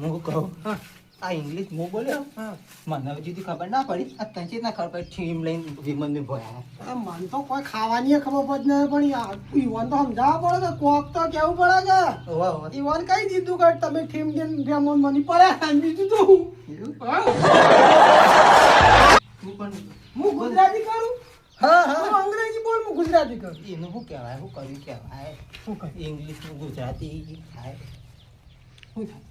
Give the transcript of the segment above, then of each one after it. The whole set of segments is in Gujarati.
હું કહું આ ઇંગ્લિશ હું બોલ્યો મને હજુ ખબર ના પડી આ તને ના ખબર પડી થીમ લઈને વિમન ભોયા મને તો કોઈ ખાવાની ખબર પડે નહીં પણ ઈવન તો સમજાવવા પડે કે કોક તો કેવું પડે કે ઈવન કઈ દીધું કે તમે થીમ દે રેમન મની પડે બીજું તો હું ગુજરાતી કરું હું અંગ્રેજી બોલ હું ગુજરાતી કરું એનું શું કહેવાય શું કર્યું કહેવાય શું કહે ઇંગ્લિશ નું ગુજરાતી થાય શું થાય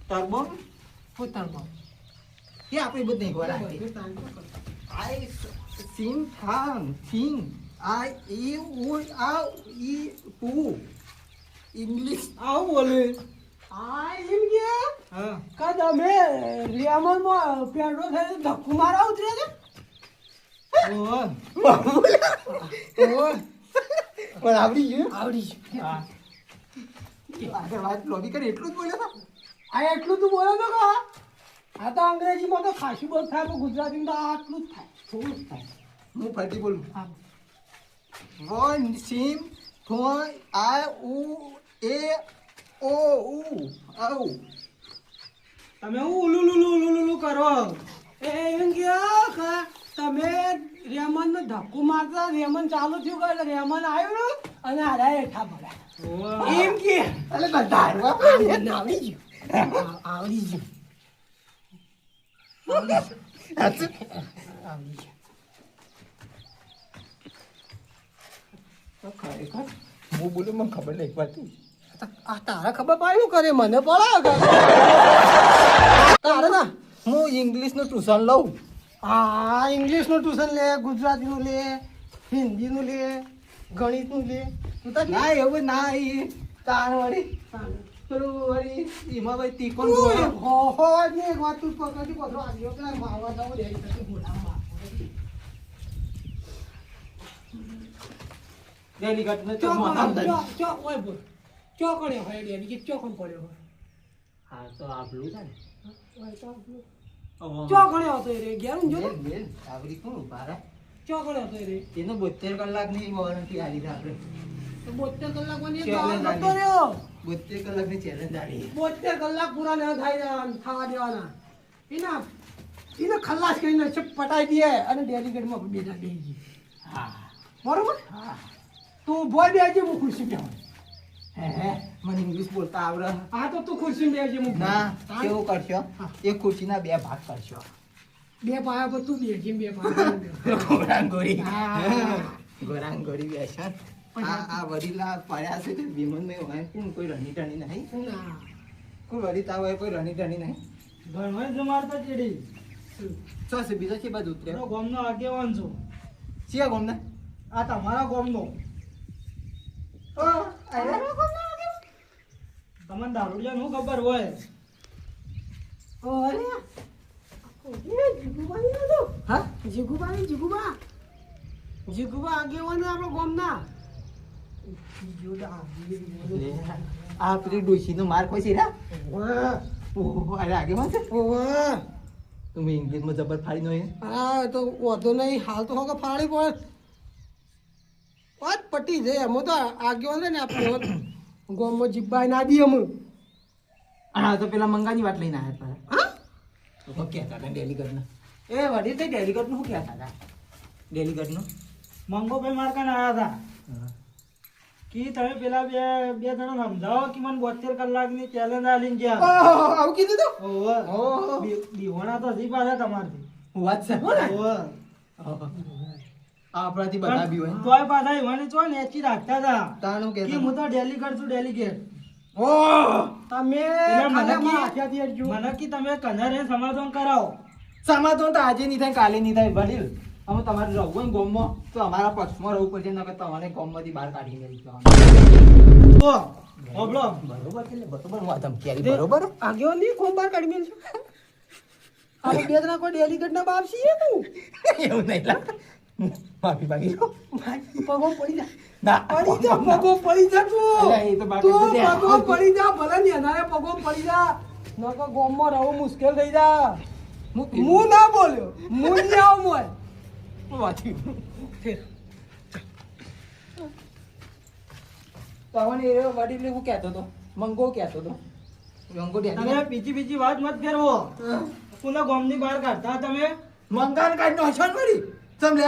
ટર્બો હું તરબો એ આપણે બધું આઈ સિંગ થાંગ સિંગ આઈ ઈ ઉ આ ઈ ઉ ઇંગ્લિશ આવું બોલે આ એમ કે કા તમે રેમન માં પેડો થઈ ધક્કુ મારા ઉતરે છે પણ આવડી ગયું હા આગળ વાત લોબી કરી એટલું જ બોલ્યો આ એટલું તું બોલો તો કા આ તો અંગ્રેજીમાં તો ખાસી બોલ થાય પણ ગુજરાતીમાં તો આટલું જ થાય થોડું જ થાય હું ફરતી બોલું હા વન સિમ ફોર આ ઉ એ ઓ ઉ આઉ તમે હું ઉલુલુલુલુલુલુ કરો એમ કે તમે રેમન ને ધક્કુ મારતા રેમન ચાલુ થયું એટલે રેમન આવ્યું અને હારા હેઠા પડ્યા એમ કે એટલે બધા આવડી ગયું આવડી ગયું ખરેખર હું બોલું મને ખબર નહીં પડતી આ તારા ખબર પાડ્યું કરે મને પડાવે તારે ના હું ઇંગ્લિશનું ટ્યુશન લઉં હા ઇંગ્લિશનું ટ્યુશન લે ગુજરાતીનું લે હિન્દીનું લે ગણિતનું લે તું તો ના એવું ના એ તાર વળી પેલું વળી એમાં ભાઈ તીકોન હો હો ને એક વાત તું પકડી પકડો આવ્યો કે મારવા જાવ લે ડેલી કટ ને ચો ઓય બોલ ચો પડ્યો હોય ડેલી કે ચો કોણ પડ્યો હોય હા તો આપલું છે ને ચો ગણ્યો હતો રે ગેરું જો બેન આવડી કોણ ઉભા રહે ચો ગણ્યો હતો રે એનો 72 કલાકની વોરંટી આલી છે આપણે 72 કલાકની ચેલેન્જ નતો રહ્યો 72 કલાકની ચેલેન્જ આલી 72 કલાક પૂરા ન થાય ખાવા દેવાના એને ખલાસ કરીને પટાઈ દે અને ડેલિગેટમાં બેઠા બેસી હા બરોબર હા તું બોય બેસી હું ખુરશી બેહું હે મને ઇંગ્લિશ બોલતા આવડે હા તો તું ખુરશી બેસી હું ના કેવું કરશો એક ખુરશીના 2 ભાગ કરશો બે પાયા પર તું બેસી બે પાયા ગોરાંગોરી હા ગોરાંગોરી બેસો આ વડીલા પડ્યા છે વિમન મે હોય કોઈ રણી ટણી નહીં ના કોઈ વડીતા હોય કોઈ રણી ટણી નહીં ઘરમાં જમાડતા ચીડી ચો છે બીજો છે બધું ઉતરે ગોમનો આગેવાન છો ચિયા ગોમને આ તમારા ગોમનો ઓ અરે તમને દારૂડિયા નું ખબર હોય અરે હા જીગુબા આગેવાન આપણો ગોમના આ પેલી ડોશીનો માર કોઈ છે રા ઓહો અરે આગે માં છે તમે ઇંગ્લિશમાં જબર ફાડી નો હા તો વાંધો નહીં હાલ તો હોકે ફાડી પણ વાત પટી જાય એમાં તો આગેવાન ને આપણે ગોમમાં જીબ્બાઈ ના દી અમે હા તો પેલા મંગાની વાત લઈને આવ્યા હા તો કહેતા હતા ડેલીગઢના એ વડી તે ડેલીગઢનું શું કહેતા હતા ડેલીગઢનું મંગોભાઈ મારકાન આવ્યા હતા કે તમે પેલા બે જણા સમજાવો કે મને 72 કલાકની ચેલેન્જ આલીને ગયા આવું કીધું તો ઓહો દીવાના તો હજી પાછા તમારથી વાત છે ઓહો આપણાથી બધા બી હોય તોય પાછા ઈવાને ચો નેચી રાખતા હતા તાનું કે હું તો ડેલીગેટ છું ડેલીગેટ ઓહ તમે મને કી તમે કનરે સમાધાન કરાવો સમાધાન તો આજે નહીં થાય કાલે નહીં થાય વડીલ અમે તમારે રહવું હોય ગોમમાં તો અમારા પક્ષમાં રહેવું પડશે નકર તમારે ગોમમાંથી બહાર કાઢી મેલી ઓબળો બરોબર એટલે બરોબર હું આ ધમકી બરોબર આગેવાન ની કોમ બહાર કાઢી મેલ છે આપણે બે જણા કોઈ ડેલીગેટ ના બાપ છીએ તું એવું નહીં લા માફી માંગી લો પગો પડી જા ના પડી જા પગો પડી જા તું અરે એ તો બાકી તું તો દે. પગો પડી જા ભલે ને એનારે પગો પડી જા નકો ગોમમાં રહો મુશ્કેલ થઈ જા હું ના બોલ્યો હું નહીં આવું મોય વાંચી તમને એ વડીલ હું કહેતો હતો મંગો કહેતો તો મંગો તમે બીજી વાત મત ફેરવો પુનઃ ગોમની બહાર કાઢતા તમે મંગાન કાઢ નો હશન મરી સમલે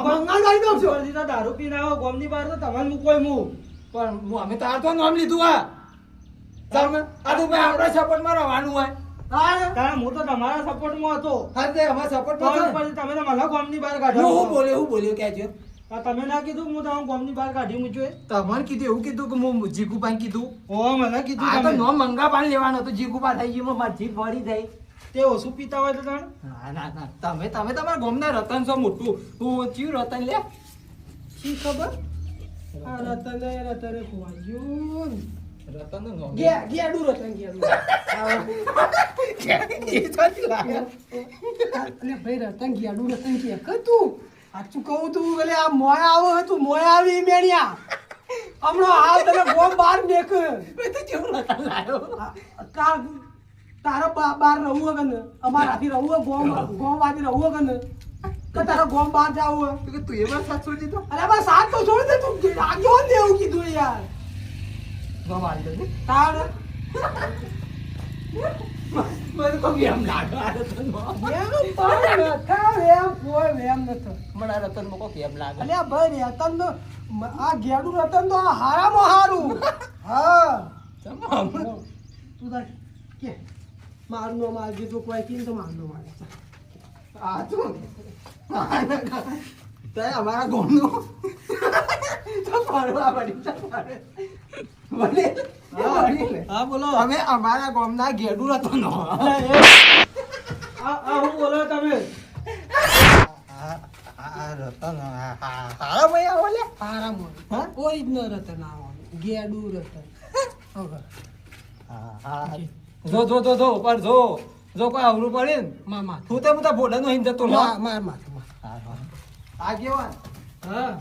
બંગાળ કાઢી દો છો દીધા દારૂ પીને આવો ગોમની બહાર તો તમને મૂકોય હું પણ અમે તાર તો નામ લીધું તમે આ તો ભાઈ આપણા સપોર્ટમાં રહેવાનું હોય તારા હું તો તમારા સપોર્ટમાં હતો હા તે અમારા સપોર્ટ તો પછી તમે તો મને ગોમની બહાર કાઢો હું બોલ્યો કહેજો તમે ના કીધું હું તમને ગોમની બહાર કાઢી મૂક્યો તમને કીધું એવું કીધું કે હું જીગુપાન કીધું ઓ મને કીધું આ તો તમે નો મંગા પાન લેવાનો હતો જીગુપા થઈ ગયું મારી જીભ વળી થઈ તે ઓછું પીતા હોય તો તમે ના તમે તમારા ગોમના રતન છો મોટું હું ચિયું રતન લે શી ખબર આ રતને ખોવાયું રતન નો ગેડું રતન અલે ભાઈ રતન ગેડું રતન કે તું સાચું કહું તું એટલે આ મોય આવો તું મોય આવી મેણિયા હમણાં હાલ તને ગોમ બહાર મેક તો કેવું રતન લાયો તારા બહાર રહું હોય ને અમારાથી રહું હોય ગોમ વાથી રહું હોય ને તો તારા ગોમ બહાર જાવું હોય કે તું એમાં સાચો દીધો અરે બસ સાત તો છોડ દે તું આગળ ને એવું કીધું યાર ગો માર દે તાર મને તો કેમ લાગે આ રતન વેમ પણ નથા વેમ કોઈ વેમ નથો મને રતન મકો કેમ લાગે અલ્યા ભાઈ રતન તો આ ગેડું રતન તો હારામાં હારું હા તમામ તું તાર કે મારું નો માર જીતું કોઈ કીન તો મારું નો માર આ તું તે અમારા ગોમનો તો ફરવા પડી ભલે હા બોલો અમે અમારા ગોમના ગેડું રતન નો આ હું બોલો તમે રતન હારા ભાઈ આવો લે હારામાં હા? ઓરિજિનલ રતન આવવાનું ગેડું રતન હવે જો પર જો કોઈ અવરું પડે ને મામા હું તો બધા ભોડાનો હિંદ જતો માર માથે આગેવાન હા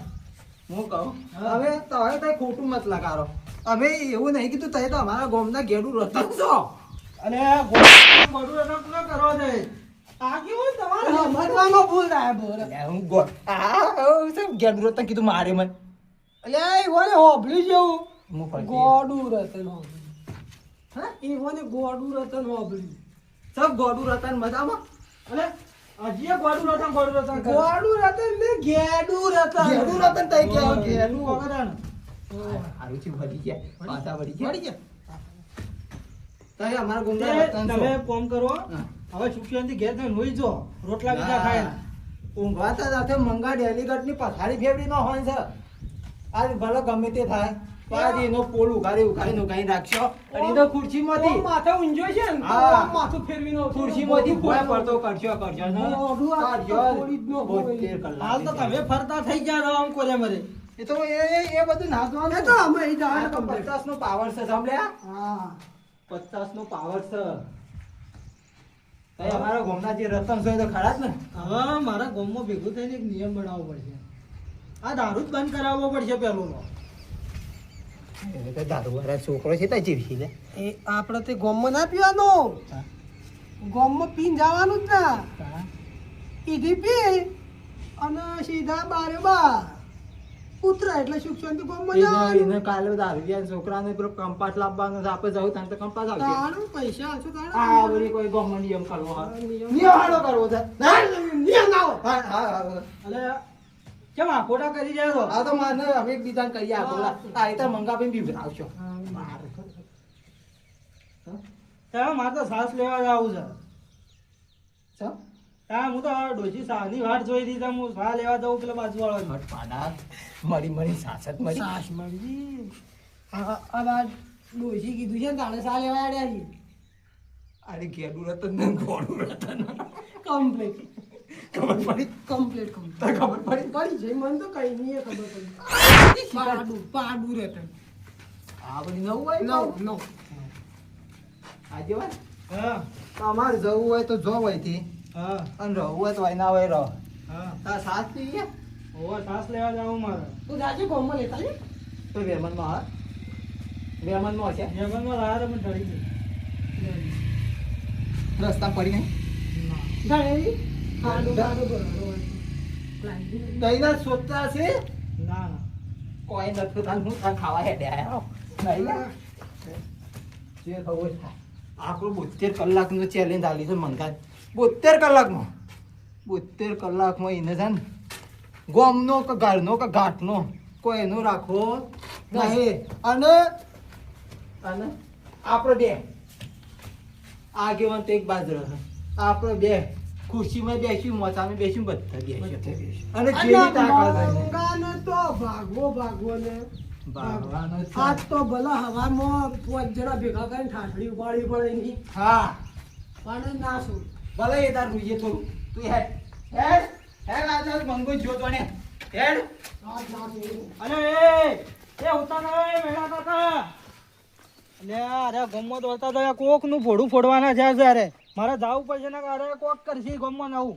હું કહું હા. હવે તમે કઈ ખોટું મત લગાડો અમે એવું નહીં કીધું તમે તો અમારા ગામના ગેડું રતન છો અને ગોડું રતન પૂરા કરો છે આ કેવું તમારે સમજવામાં ભૂલ થાય બોલ હું ગેડું રતન કીધું મારે મન અલ્યા એ વને હોભળી જેવું હું પણ ગોડું રતન હોભળી હા એ વને ગોડું રતન હોભળી સબ ગોડું રતન મજામાં અલે હજી ગોડું રતન ગોડું રતન ને ગેડું રતન ગેડું રતન તઈ કે ગેડું વગર હારું છે વળી ગયા પાછા વળી ગયા તઈ અમારા ગામના રતન છો તમે કોમ કરો હા. હવે સુખિયાંથી ઘેર થઈને હોઈ જો રોટલા બીજા ખાય ઊંઘવાતા સાથે મંગા ડેલીગઢ ની પથારી ફેવડી નો હોય છે આજ ભલે ગમે તે થાય આજ એનો પોલ ઉઘાડી રાખશો અને એનો ખુરશીમાંથી માથે ઊંઝો છે ને હા. તો માથું ફેરવીને ખુરશીમાંથી ભોય પડતો કરશો ને મોઢું આ કાઢશો. થોડી જ ન હોય. 72 કલાક. હાલ તો તમે ફરતા થઈ ગયા રહો આમ કોરે મરે એ તો એ બધું નાખવાનું એ તો અમે ઈ જાણે આ તો complete. 50 નો પાવર છે સાંભળ્યા હા 50 નો પાવર છે તઈ અમારા ગામના જે રતન છે એ તો ખરા જ ને હવે મારા ગામમાં ભેગું થઈને એક નિયમ બનાવવો પડશે આ દારૂ જ બંધ કરાવવો પડશે પેલો એ તો દારૂવાળા છોકરો છે તો જીવી લે એ આપણે તે ગામમાં ના પીવાનો ગામમાં પીને જવાનું જ ના ઈધી પી અને સીધા બારે બાર ઉતરા એટલે સુખ શાંતિ ગામમાં જવાનું એને કાલે દારૂ ગયા છોકરાને પેલો કંપાસ લાવવાનો છે આપણે જવું ત્યાં તો કંપાસ આવશે તાણું પૈસા આવશે આ તાણું વળી કોઈ ગામમાં નિયમ કરવો હોય. નિયમ. નિયમાળો કરવો છે નિયમ ના હોય. હા, હા, અલે કેમ આખોટા કરી જાય તો આ તો માને અમે એકબીજાને કહીએ આપોલા આ રીતે મંગાવીને બીવડાવશો ત્યાં મારે તો સાસ લેવા જવું છે શું? ત્યાં હું તો આ ડોશી સાની વાટ જોઈ હતી ત્યાં હું સા લેવા જવું પેલા બાજુવાળો હટપાડા. મળી સાસત મળી સાસ મળી આ બાદ ડોશી કીધું છે ને તાણે સા લેવા આડ્યા છે અરે ગેડું રતન ને ગોળું રતન કમ્પ્લીટ ખબર પડી કમ્પ્લીટ તને ખબર પડી પડી જઈ મને તો કઈ નહીં ખબર પડી પાડું રહેતું આ બધી નવું હોય નવ નવ આજે વાત હા તમારે જવું હોય તો જો હોયથી હા અને રહવું હોય તો એના હોય રહો હા તાર સાસ પીએ ઓવર સાસ લેવા જાવું મારે તું જાજે કોમમાં લેતા લે તો વેમનમાં હા વેમનમાં હશે જમનમાં લાયા પણ ઢળી ગઈ રસ્તા પડી નહીં ઢળેલી ખાડું ખાડું દહીંના સોચતા છે ના કોઈ નથી તાન હું તાન ખાવા હેડે આયા નહીં ને? જે થવું હોય થાય. આપણું 72 કલાકનો ચેલેન્જ આલી છે મંગાને. 72 કલાકમાં 72 કલાકમાં એને છે ને ગોમનો કે ઘરનો કે ઘાટનો કોઈનો રાખવો નહીં. અને આપણે બે આગેવાન તો એક બાજુ રહે. આપણે બે ખુરશીમાં બેસી મોચામાં બેસી બધા બેસી અને જેવી તાકાત હોય ને મંગાને તો ભાગવો ને ભાગવાનો છે. આજ તો ભલા હવામાં 5 જણા ભેગા કરીને ઠાઠડી ઉપાડવી પડે એની. હા પણ ના શું ભલે એ તાર રૂજે થોડું તું હેડ હેડ હેડ આજે મંગો જોતો ને હેડ. આજ ના શું. અરે એ ઉતાનો એ મેળા કાકા લે અરે ગમત વળતા તો કોક નું ફોડું ફોડવાના છે અરે મારે જાવું પડશે ને અરે કોક કરશે ગમમાં નવું